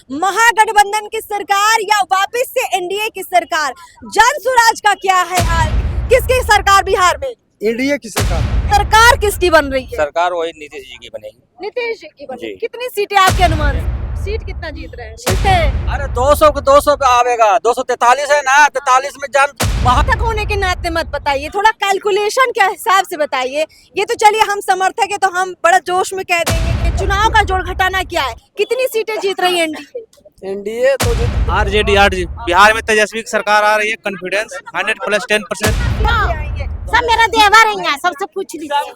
महागठबंधन की सरकार या वापस से एनडीए की सरकार, जन स्वराज का क्या है हाल? किसकी सरकार बिहार में? एनडीए की सरकार। सरकार किसकी बन रही है? सरकार वही नीतीश जी की बनेगी। नीतीश जी की बन रही है। जी। कितनी सीटें आपके अनुमान से? सीट कितना जीत रहे हैं? सीटें अरे 200 को 200 पे आवेगा, 243 है ना, 43 में जन समर्थक होने के नाते मत बताइए, थोड़ा कैलकुलेशन के हिसाब से बताइए। ये तो चलिए हम समर्थक है तो हम बड़ा जोश में कह देंगे कि चुनाव का जोड़ घटाना क्या है। कितनी सीटें जीत रही है एनडीए? एनडीए तो आरजेडी बिहार में तेजस्वी की सरकार आ रही है। कॉन्फिडेंस 100+10%। सब मेरा देवर है, सबसे पूछ लीजिए।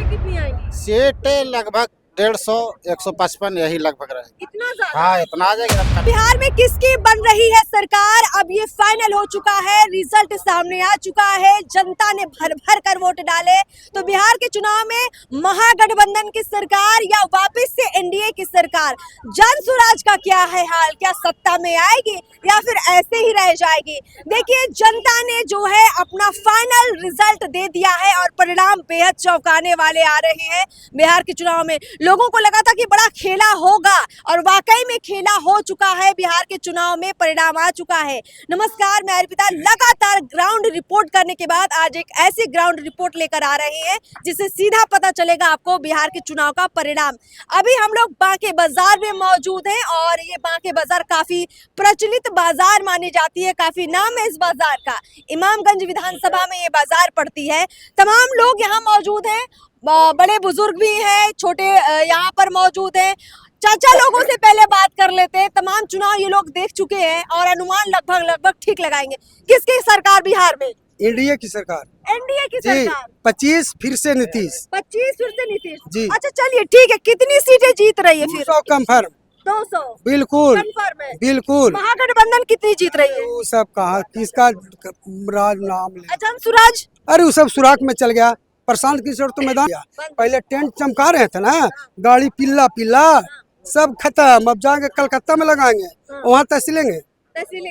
कितनी आएंगी? सीट लगभग 150, 155 यही लगभग रहेगी। इतना ज्यादा? हाँ, इतना आ जाएगा। बिहार में किसकी बन रही है सरकार, अब ये फाइनल हो चुका है, रिजल्ट सामने आ चुका है। जनता ने भर भर कर वोट डाले तो बिहार के चुनाव में महागठबंधन की सरकार या वापस से एनडीए की सरकार, जन स्वराज का क्या है हाल? क्या सत्ता में आएगी या फिर ऐसे ही रह जाएगी? देखिए, जनता ने जो है अपना फाइनल रिजल्ट दे दिया है और परिणाम बेहद चौंकाने वाले आ रहे हैं। बिहार के चुनाव में लोगों को लगा था कि बड़ा खेला होगा और वाकई में खेला हो चुका है। बिहार के चुनाव में परिणाम आ चुका है। नमस्कार, मैं अर्पिता लगातार ग्राउंड रिपोर्ट करने के बाद आज एक ऐसी ग्राउंड रिपोर्ट लेकर आ रहे हैं जिससे सीधा पता चलेगा आपको बिहार के चुनाव का परिणाम। अभी हम लोग बांके बाजार में मौजूद हैं और ये बांके बाजार काफी प्रचलित बाजार मानी जाती है, काफी नाम है इस बाजार का। इमामगंज विधानसभा में ये बाजार पड़ती है। तमाम लोग यहाँ मौजूद हैं, बड़े बुजुर्ग भी हैं, छोटे यहाँ पर मौजूद हैं। चाचा लोगों से पहले बात कर लेते हैं। तमाम चुनाव ये लोग देख चुके हैं और अनुमान लगभग ठीक लगाएंगे। किसकी सरकार बिहार में? एनडीए की सरकार। एनडीए की जी। सरकार। 25 फिर से नीतीश 25 फिर से नीतीश जी। अच्छा चलिए ठीक है, कितनी सीटें जीत रही है फिर? 200 कंफर्म। 200 बिल्कुल कंफर्म है। बिल्कुल। महागठबंधन कितनी जीत रही है? वो सब कहा किसका राज नाम ले। जन स्वराज अरे वो सब सुराख में चल गया। प्रशांत किशोर तो मैदान गया। पहले टेंट चमका रहे थे ना, गाड़ी पिल्ला पिल्ला सब खत्म। अब जाके कलकत्ता में लगाएंगे, वहाँ तहसीलेंगे।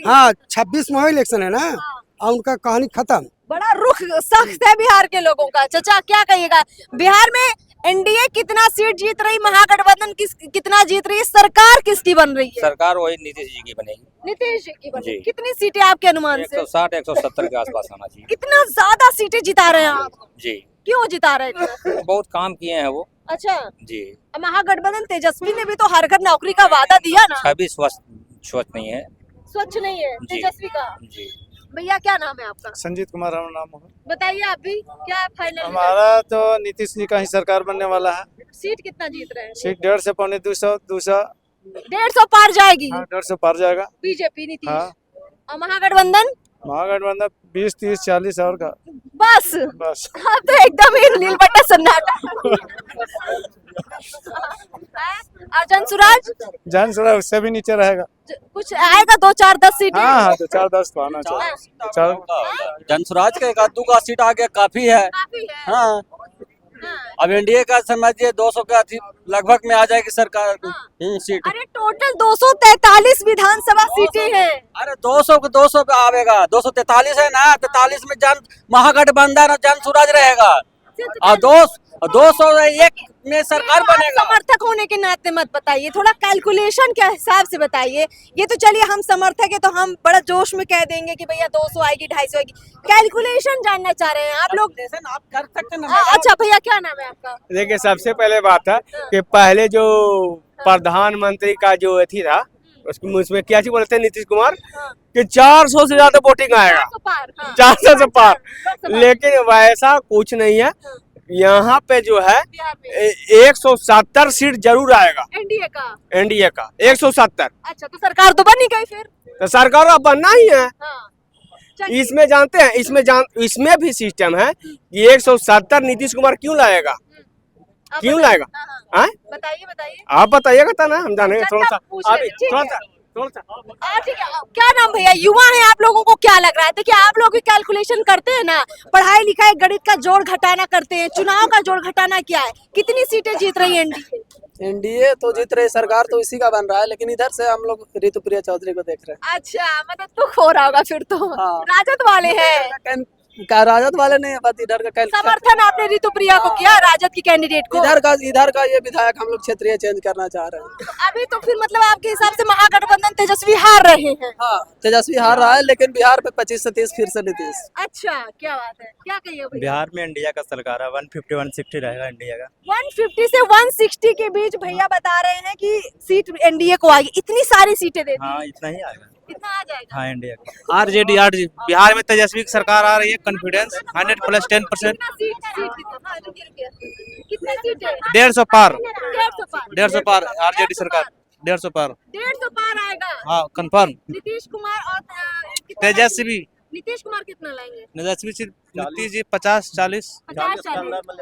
हाँ, 26 में इलेक्शन है ना, और उनका कहानी खत्म। बड़ा रुख सख्त है बिहार के लोगों का। चाचा क्या कहिएगा, बिहार में एनडीए कितना सीट जीत रही, महागठबंधन कितना जीत रही है, सरकार किसकी बन रही है? सरकार वही नीतीश जी की बनेगी। नीतीश जी की बन रही है। जी। कितनी सीटें आपके अनुमान से? 160 170 के आसपास आना चाहिए। इतना ज्यादा सीटें जिता रहे हैं आप? जी, क्यों जिता रहे हैं? बहुत काम किए हैं वो। अच्छा, जी। महागठबंधन तेजस्वी ने भी तो हर घर नौकरी का वादा दिया ना। छवि स्वच्छ नहीं है। स्वच्छ नहीं है जी। तेजस्वी का। जी। भैया क्या नाम है आपका? संजीत कुमार हमारा नाम है। बताइए आप भी, क्या फाइनल? हमारा तो नीतीश जी का ही सरकार बनने वाला है। सीट कितना जीत रहे हैं? सीट 150 से 200 150 पार जाएगी। 150 पार जाएगा। बीजेपी नीतीश। हाँ। और महागठबंधन? महागठबंधन 20 30 40 और का बस बस। अब तो एकदम ही नीलबट्टा सन्नाटा। और जन स्वराज? जन स्वराज उससे भी नीचे रहेगा। कुछ आएगा 2 4 10 सीट? हाँ हाँ, 2 4 10 तो आना चाहिए। जन स्वराज का 1-2 का सीट आ गया काफी है। काफी है। हाँ, अब एनडीए का समझिए 200 का लगभग में आ जाएगी सरकार सीट। अरे टोटल 243 विधानसभा सीटें हैं। अरे 200 को 200 पे आवेगा, 243 है ना, 43 में जन महागठबंधन और जन स्वराज रहेगा और 201 में सरकार बनेगा। समर्थक होने के नाते मत बताइए, थोड़ा कैलकुलेशन के हिसाब से बताइए। ये तो चलिए हम समर्थक है तो हम बड़ा जोश में कह देंगे कि भैया 200 आएगी 250 आएगी। कैलकुलेशन जानना चाह रहे हैं आप लोग। आप कर सकते हैं ना। अच्छा भैया क्या नाम है आपका? देखिए, सबसे पहले बात है कि पहले जो प्रधानमंत्री का जो अथी था उसमें क्या चीज बोलते हैं नीतीश कुमार कि 400 से ज्यादा वोटिंग आएगा। 400 से पार, लेकिन वैसा कुछ नहीं है। यहाँ पे जो है 170 सीट जरूर आएगा एनडीए का 170। अच्छा, तो सरकार तो बन ही गई फिर। तो सरकार अब बनना ही है। चलिए। इसमें जानते हैं, इसमें भी सिस्टम है कि 170 नीतीश कुमार क्यों लाएगा, क्यों लाएगा? बताइए। आप बताइएगा तो ना, हम जानेंगे। थोड़ा सा ठीक है। क्या नाम भैया, युवा है आप लोगों को क्या लग रहा है? देखिए आप लोग भी कैलकुलेशन करते हैं ना, पढ़ाई लिखाई गणित का जोड़ घटाना करते हैं, चुनाव का जोड़ घटाना क्या है? कितनी सीटें जीत रही है एनडीए? एनडीए तो जीत रही, सरकार तो इसी का बन रहा है, लेकिन इधर से हम लोग ऋतुप्रिया चौधरी को देख रहे हैं। अच्छा, मतलब दुख हो रहा होगा फिर तो। हाँ। राजद वाले हैं। क्या राजद वाले नहीं है, बस इधर का समर्थन आपने ऋतुप्रिया को किया, राजद की कैंडिडेट को? इधर का ये विधायक हम लोग क्षेत्रीय चेंज करना चाह रहे हैं। अभी तो फिर मतलब आपके हिसाब से महागठबंधन तेजस्वी हार रहे हैं? हाँ, तेजस्वी हार रहा है, लेकिन बिहार पे 25 से 30 फिर से नीतीश। अच्छा, क्या बात है, क्या कहिए भैया? बिहार में इंडिया का सरकार है, 150-160 रहेगा इंडिया का। 150 से 160 के बीच भैया बता रहे हैं कि सीट एनडीए को आएगी। इतनी सारी सीटें दे दी। हाँ, इतना ही आएगा। कितना आ जाएगा? हाँ, इंडिया का। आरजेडी बिहार में तेजस्वी की सरकार आ रही है, कॉन्फिडेंस 100+10%। कितना सीट कितना? हाँ, रुकिए। कितनी सीटें? 150 पार, 150 पार आरजेडी सरकार 150 पार। 150 पार आएगा। हाँ, कंफर्म। नीतीश कुमार और कितना तेजस्वी नीतीश कुमार कितना लाएंगे? नीतीश जी 50-40 50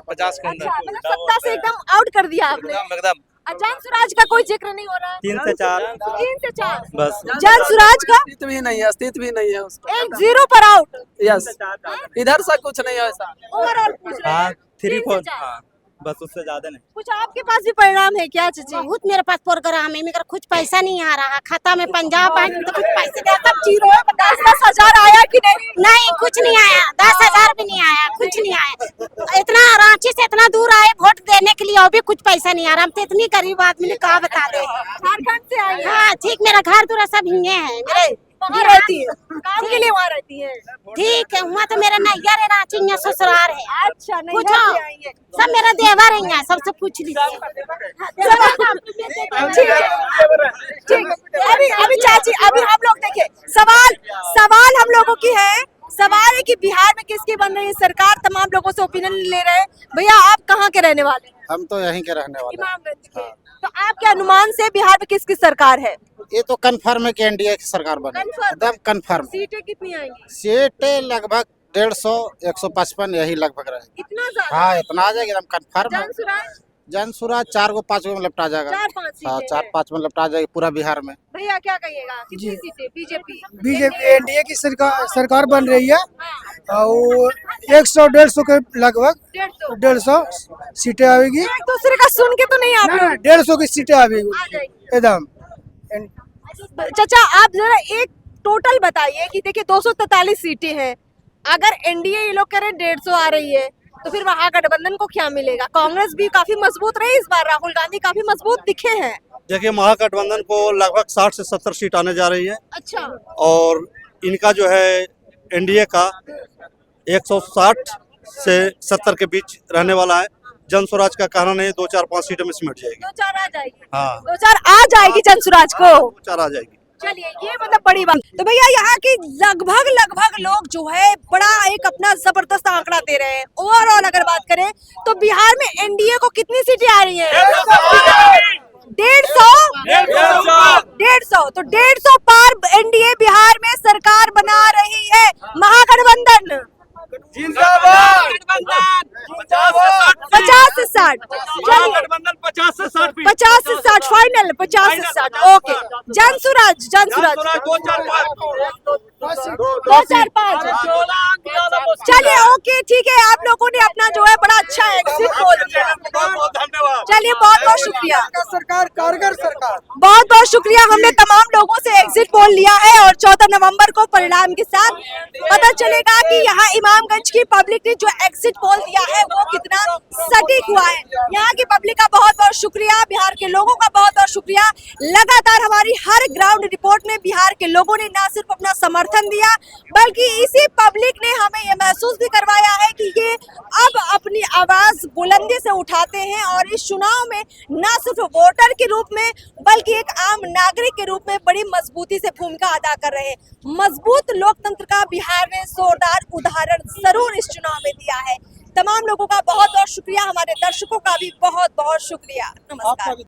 50 के अंदर। अच्छा, मतलब सत्ता से एकदम आउट कर दिया आपने। एकदम जन सुराज का कोई जिक्र नहीं हो रहा है? 3 से 4 3 से 4 बस। जन सुराज का अस्तित्व भी नहीं है, अस्तित्व भी नहीं है उसका। एक 0 पर आउट। यस, इधर से कुछ नहीं है ऐसा। ओवरऑल पूछ रहे हाँ, हैं 3-4 हाँ, बस उससे ज्यादा नहीं। कुछ आपके पास भी परिणाम है क्या चाची? बहुत मेरे पास प्रोग्राम है, मेरा कुछ पैसा नहीं आ रहा खाता में, पंजाब बैंक में तो कुछ पैसे दे। सब 0 है। 10,000 आया कि नहीं? नहीं, कुछ नहीं आया, 10,000 भी नहीं आया, कुछ नहीं आया। इतना रांची से इतना दूर आए वोट देने के लिए, और भी कुछ पैसा नहीं आ रहा। हम तो इतनी गरीब आदमी ने कहा बता दे। झारखंड से आई है? हाँ ठीक, मेरा घर दूर सब हिंगे है मेरे। वहाँ रहती है, काम के लिए वहाँ रहती है। ठीक है, वहाँ तो मेरा नैयर है, रांची में ससुराल है। अच्छा, नहीं पूछो, सब मेरा देवर है यहाँ, सबसे पूछ लीजिए। ठीक। अभी चाची, अभी हम लोग देखिए, सवाल हम लोगों की है। सवाल है कि बिहार में किसकी बन रही है सरकार। तमाम लोगों से ओपिनियन ले रहे हैं। भैया, आप कहाँ के रहने वाले हैं? हम तो यहीं के रहने वाले हैं। इमामगंज के। तो आपके अनुमान से बिहार में किसकी सरकार है? ये तो कंफर्म है कि एनडीए की सरकार बने, Confirm? एकदम कंफर्म। सीटें कितनी आएंगी? सीटें लगभग 150, 155 यही लगभग रहेगी। इतना ज्यादा? हाँ, इतना आ जाएगा, एकदम कंफर्म है। जन सुराज जन सुराज 4-5 में लपटा जाएगा। 4-5 हाँ, सीटें 4-5 में लपटा जाएगी पूरा बिहार में। भैया क्या कहिएगा, कितनी सीटें? बीजेपी एनडीए की सरकार बन रही है और 100-150 के लगभग 150 सीटें आएगी। एक दूसरे का सुन के तो नहीं आप लोग 150 की सीटें आएगी आ जाएगी। एकदम। चाचा, आप जरा एक टोटल बताइए कि देखिए 243 सीटें हैं। अगर एनडीए ये लोग कह रहे 150 आ रही है, तो फिर महागठबंधन को क्या मिलेगा? कांग्रेस भी काफी मजबूत रही इस बार, राहुल गांधी काफी मजबूत दिखे हैं। देखिए, महागठबंधन को लगभग 60 से 70 सीट आने जा रही है अच्छा, और इनका जो है एनडीए का 160 से 70 के बीच रहने वाला है। जन स्वराज का कहना नहीं, 2-4-5 सीटों में सिमट जाएगी। 2-4 आ जाएगी। हाँ, 2-4 आ जाएगी जन सुराज को। 2-4 आ जाएगी। चलिए, ये मतलब बड़ी बात। तो भैया, यहाँ के लगभग लोग जो है बड़ा एक अपना जबरदस्त आंकड़ा दे रहे हैं। ओवरऑल अगर बात करें तो बिहार में एनडीए को कितनी सीटें आ रही हैं? 150। तो 150 पार एनडीए बिहार में सरकार बना रही है। महागठबंधन 50 से 60 फाइनल, 50 से 60। ओके, जन सुराज 2-4-5। चलिए, ओके, ठीक है। आप लोगों ने अपना जो है बड़ा अच्छा एग्जिट पोल दिया। चलिए, बहुत बहुत शुक्रिया। सरकार कारगर सरकार। बहुत बहुत शुक्रिया। हमने तमाम लोगों से एग्जिट पोल लिया है और 14 नवंबर को परिणाम के साथ पता चलेगा कि यहाँ इमामगंज की पब्लिक ने जो एग्जिट पोल दिया है वो कितना सटीक हुआ है। यहाँ की पब्लिक का बहुत बहुत शुक्रिया, बिहार के लोगों का बहुत बहुत शुक्रिया। लगातार हमारी हर ग्राउंड रिपोर्ट में बिहार के लोगों ने न सिर्फ अपना समर्थन दिया, बल्कि इसी पब्लिक ने हमें ये महसूस भी करवाया है कि ये अब अपनी आवाज बुलंदी से उठाते हैं और इस चुनाव में न सिर्फ वोटर के रूप में बल्कि एक आम नागरिक के रूप में बड़ी मजबूती से भूमिका अदा कर रहे हैं। मजबूत लोकतंत्र का बिहार ने जोरदार उदाहरण जरूर इस चुनाव में दिया है। तमाम लोगों का बहुत बहुत शुक्रिया, हमारे दर्शकों का भी बहुत बहुत शुक्रिया। नमस्कार।